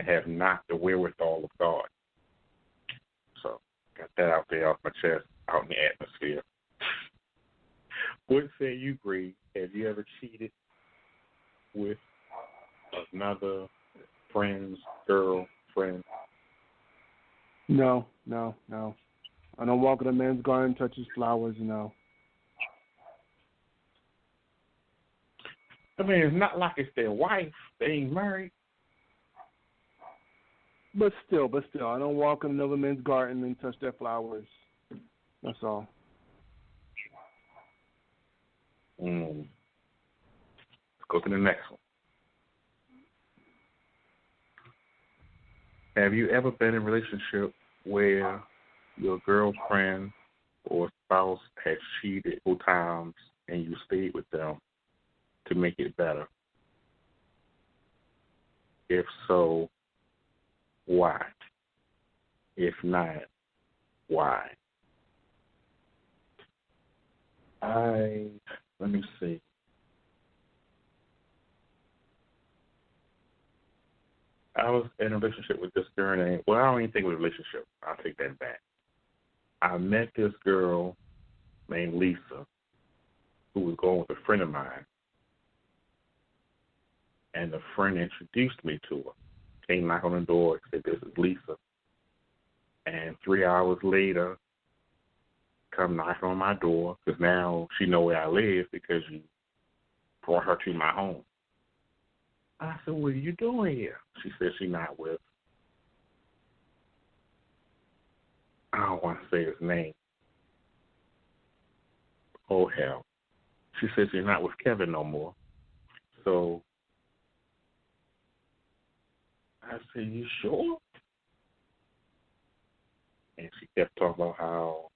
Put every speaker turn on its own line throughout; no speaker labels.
and have not the wherewithal of God. So, got that out there off my chest, out in the atmosphere. What say you, Bree? Have you ever cheated with another friend's girlfriend?
No. I don't walk in a man's garden, touch his flowers, no.
I mean, it's not like it's their wife. They ain't married.
But still, I don't walk in another man's garden and touch their flowers. That's all.
Let's go to the next one. Have you ever been in a relationship where your girlfriend or spouse has cheated 2 times and you stayed with them to make it better? If so, why? If not, why? Let me see. I was in a relationship with this girl named, well, I don't even think it was a relationship. I'll take that back. I met this girl named Lisa who was going with a friend of mine. And the friend introduced me to her. Came knock on the door, said, "This is Lisa." And 3 hours later, come knocking on my door, because now she know where I live because you brought her to my home. I said, "What are you doing here?" She said she's not with, I don't want to say his name. Oh, hell. She said she's not with Kevin no more. So I said, "You sure?" And she kept talking about how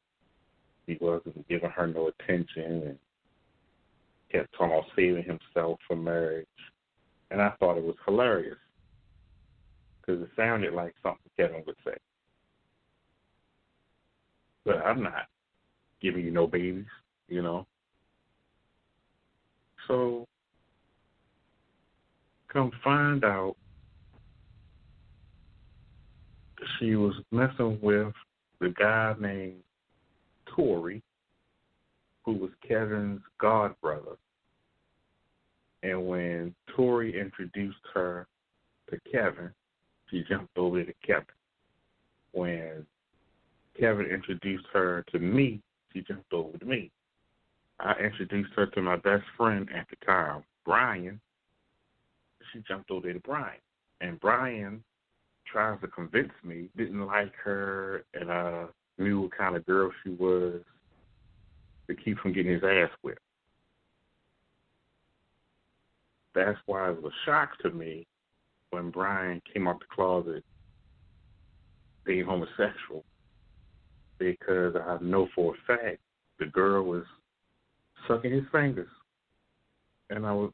he wasn't giving her no attention and kept talking about saving himself for marriage. And I thought it was hilarious because it sounded like something Kevin would say. But I'm not giving you no babies, you know. So come find out she was messing with the guy named Tori, who was Kevin's godbrother. And when Tori introduced her to Kevin, she jumped over to Kevin. When Kevin introduced her to me, she jumped over to me. I introduced her to my best friend at the time, Brian. She jumped over to Brian. And Brian tries to convince me, didn't like her, and knew what kind of girl she was, to keep from getting his ass whipped. That's why it was a shock to me when Brian came out the closet being homosexual, because I know for a fact the girl was sucking his fingers, and I was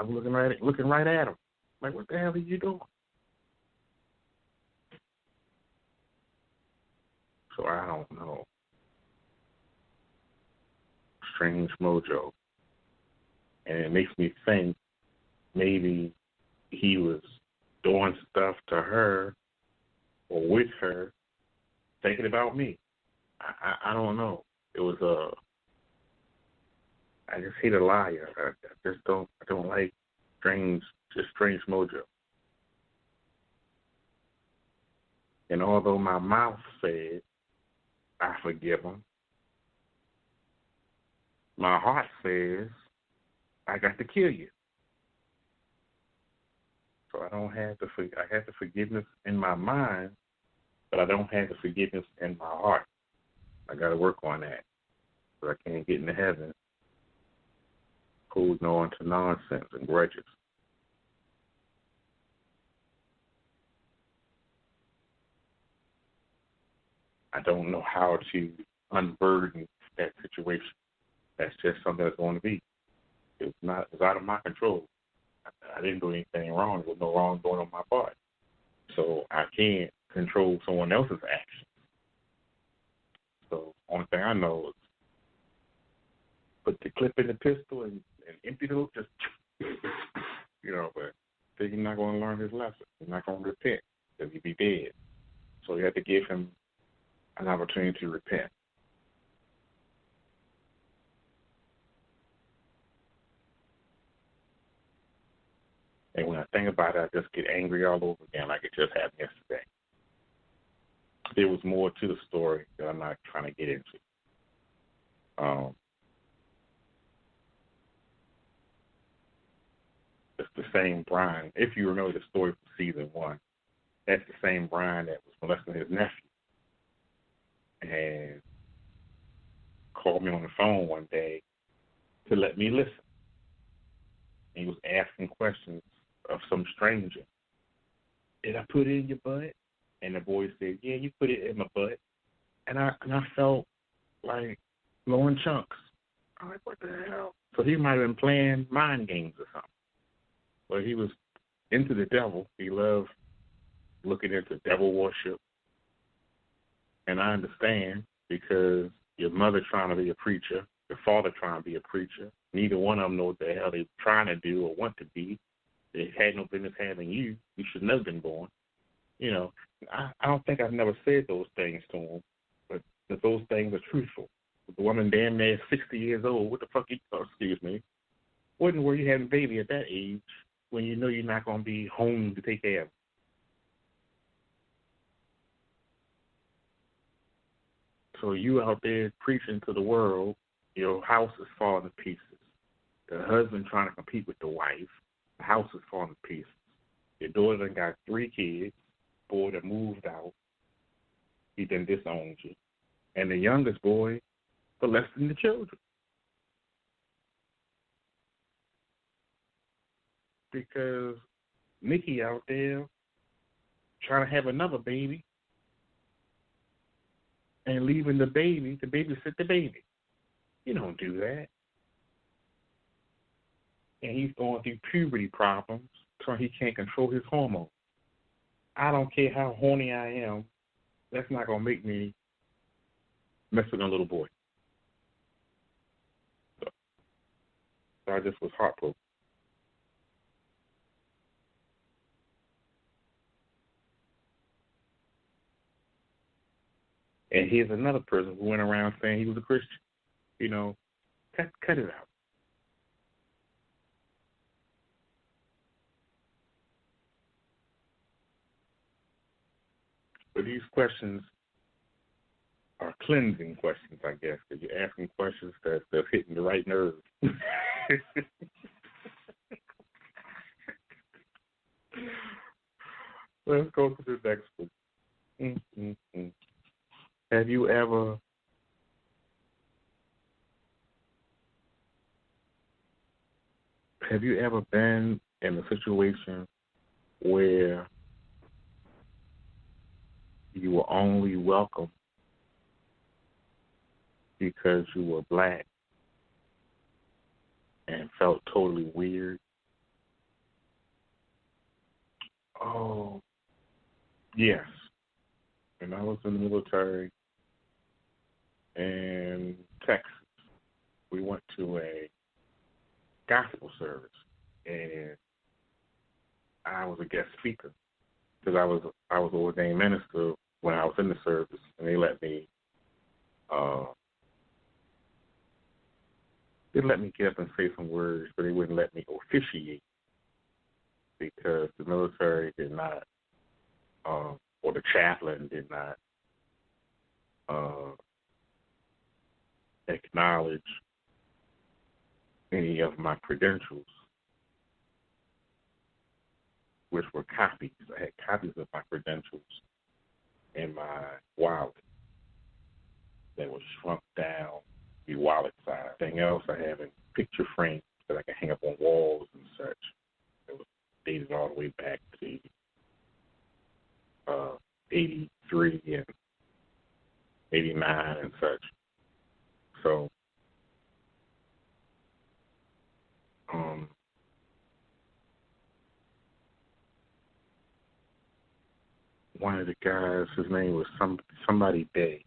looking right at him, like, what the hell are you doing? So I don't know. Strange mojo. And it makes me think maybe he was doing stuff to her or with her, thinking about me. I don't know. It was I just hate a liar. I don't like strange mojo. And although my mouth said I forgive him, my heart says I got to kill you. So I don't have I have the forgiveness in my mind, but I don't have the forgiveness in my heart. I got to work on that, but I can't get into heaven holding on to nonsense and grudges. I don't know how to unburden that situation. That's just something that's going to be. It's out of my control. I didn't do anything wrong. There was no wrongdoing on my part. So I can't control someone else's actions. So only thing I know is put the clip in the pistol and empty the hoop, just, but then he's not going to learn his lesson. He's not going to repent because he'd be dead. So you have to give him an opportunity to repent. And when I think about it, I just get angry all over again like it just happened yesterday. There was more to the story that I'm not trying to get into. It's the same Brian. If you remember the story from season 1, that's the same Brian that was molesting his nephew and called me on the phone one day to let me listen. And he was asking questions of some stranger. Did I put it in your butt? And the boy said, yeah, you put it in my butt. And I felt like blowing chunks. I'm like, what the hell? So he might have been playing mind games or something. But he was into the devil. He loved looking into devil worship. And I understand, because your mother trying to be a preacher, your father trying to be a preacher, neither one of them know what the hell they're trying to do or want to be. They had no business having you. You should never have been born. You know, I don't think I've never said those things to him, but that those things are truthful. The woman damn near 60 years old, what the fuck wouldn't worry you having a baby at that age when you know you're not going to be home to take care of it. So you out there preaching to the world, your house is falling to pieces. The husband trying to compete with the wife, the house is falling to pieces. Your daughter done got 3 kids, boy that moved out, he done disowned you. And the youngest boy molesting the children. Because Nikki out there trying to have another baby and leaving the baby to babysit the baby. You don't do that. And he's going through puberty problems, so he can't control his hormones. I don't care how horny I am, that's not going to make me mess with a little boy. So I just was heartbroken. And here's another person who went around saying he was a Christian. You know, cut it out. But these questions are cleansing questions, I guess, because you're asking questions that's hitting the right nerve. Let's go to the next one. Have you ever been in a situation where you were only welcome because you were black and felt totally weird? Oh, yes. When I was in the military in Texas, we went to a gospel service, and I was a guest speaker because I was an ordained minister when I was in the service, and they let me get up and say some words, but they wouldn't let me officiate because the military did not, or the chaplain did not acknowledge any of my credentials, which were copies. I had copies of my credentials in my wallet that was shrunk down, the wallet size. Everything else I have in picture frames that I can hang up on walls and such. It was dated all the way back to 83 and 89 and such. So, one of the guys, his name was somebody Day.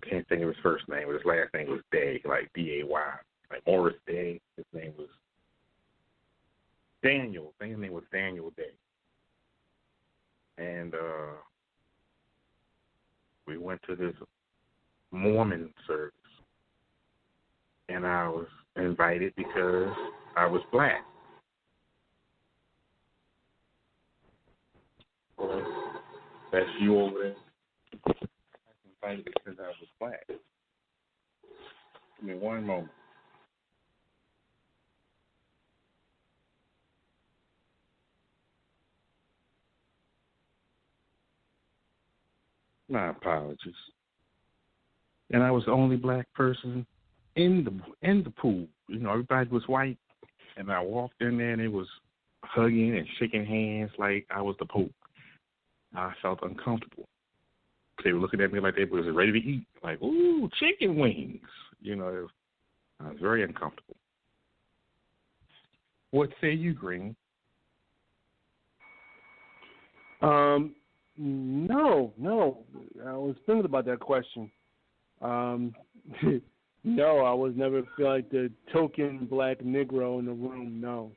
Can't think of his first name, but his last name was Day, like D-A-Y. Like Morris Day. His name was Daniel. I think his name was Daniel Day. And we went to this Mormon service. And I was invited because I was black. Well, that's you over there. I was invited because I was black. Give me one moment. My apologies. And I was the only black person in the pool. You know, everybody was white, and I walked in there, and it was hugging and shaking hands like I was the Pope. I felt uncomfortable. They were looking at me like they was ready to eat, like, ooh, chicken wings. You know, I was very uncomfortable. What say you, Green?
No. I was thinking about that question. No, I was never feel like the token black Negro in the room. No.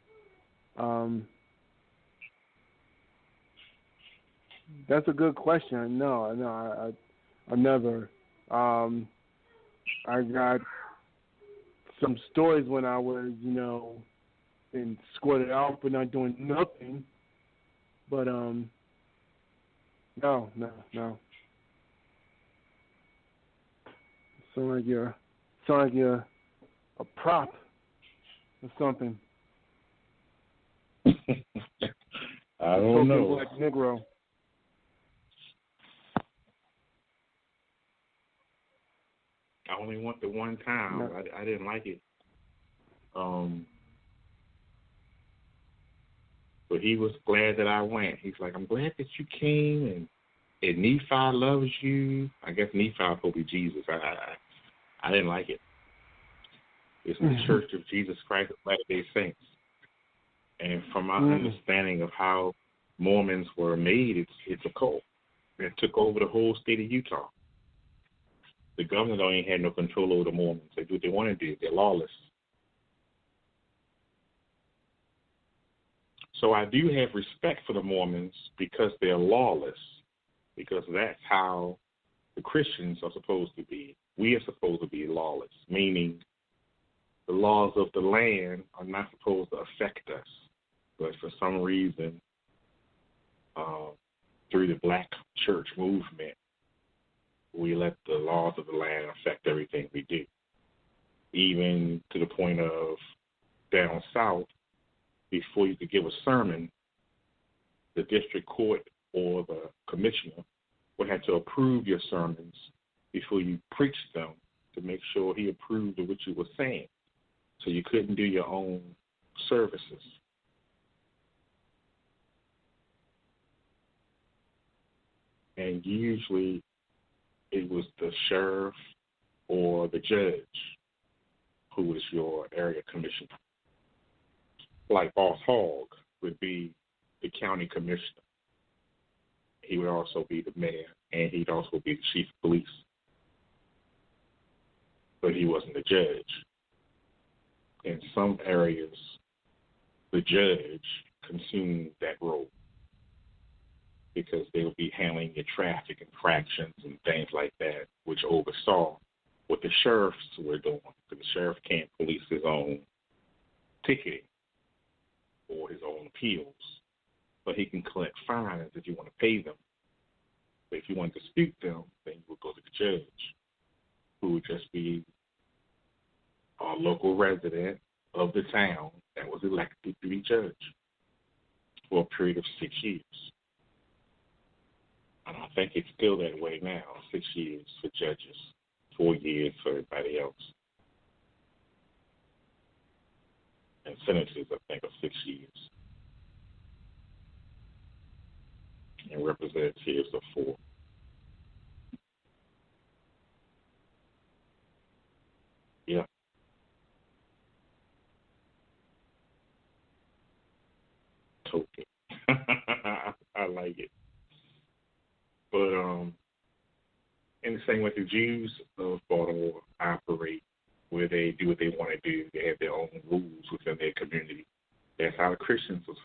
That's a good question. No, I never. I got some stories when I was, and squirted out for not doing nothing. But no. Sound like you're a prop or something.
I don't know.
Black Negro.
I only went the one time.
No.
I didn't like it. But he was glad that I went. He's like, I'm glad that you came, and Nephi loves you. I guess Nephi will be Jesus. I didn't like it. It's the Church of Jesus Christ of Latter-day Saints. And from my understanding of how Mormons were made, it's a cult. It took over the whole state of Utah. The government don't even have no control over the Mormons. They do what they want to do. They're lawless. So I do have respect for the Mormons because they're lawless, because that's how the Christians are supposed to be. We are supposed to be lawless, meaning the laws of the land are not supposed to affect us. But for some reason, through the black church movement, we let the laws of the land affect everything we do, even to the point of down south, before you could give a sermon, the district court or the commissioner would have to approve your sermons before you preached them to make sure he approved of what you were saying. So you couldn't do your own services. And usually it was the sheriff or the judge who was your area commissioner. Like Boss Hogg would be the county commissioner. He would also be the mayor, and he'd also be the chief of police. But he wasn't the judge. In some areas, the judge consumed that role because they would be handling your traffic infractions and things like that, which oversaw what the sheriffs were doing. Because the sheriff can't police his own ticketing or his own appeals, but he can collect fines if you want to pay them. But if you want to dispute them, then you would go to the judge, who would just be a local resident of the town that was elected to be judge for a period of 6 years. And I think it's still that way now, 6 years for judges, 4 years for everybody else. And senators, I think, of 6 years. And representatives of 4. Yeah. Token. I like it. But in the same way the Jews of Baltimore operate, where they do what they want to do, they have their own rules within their community. That's how lot of Christians was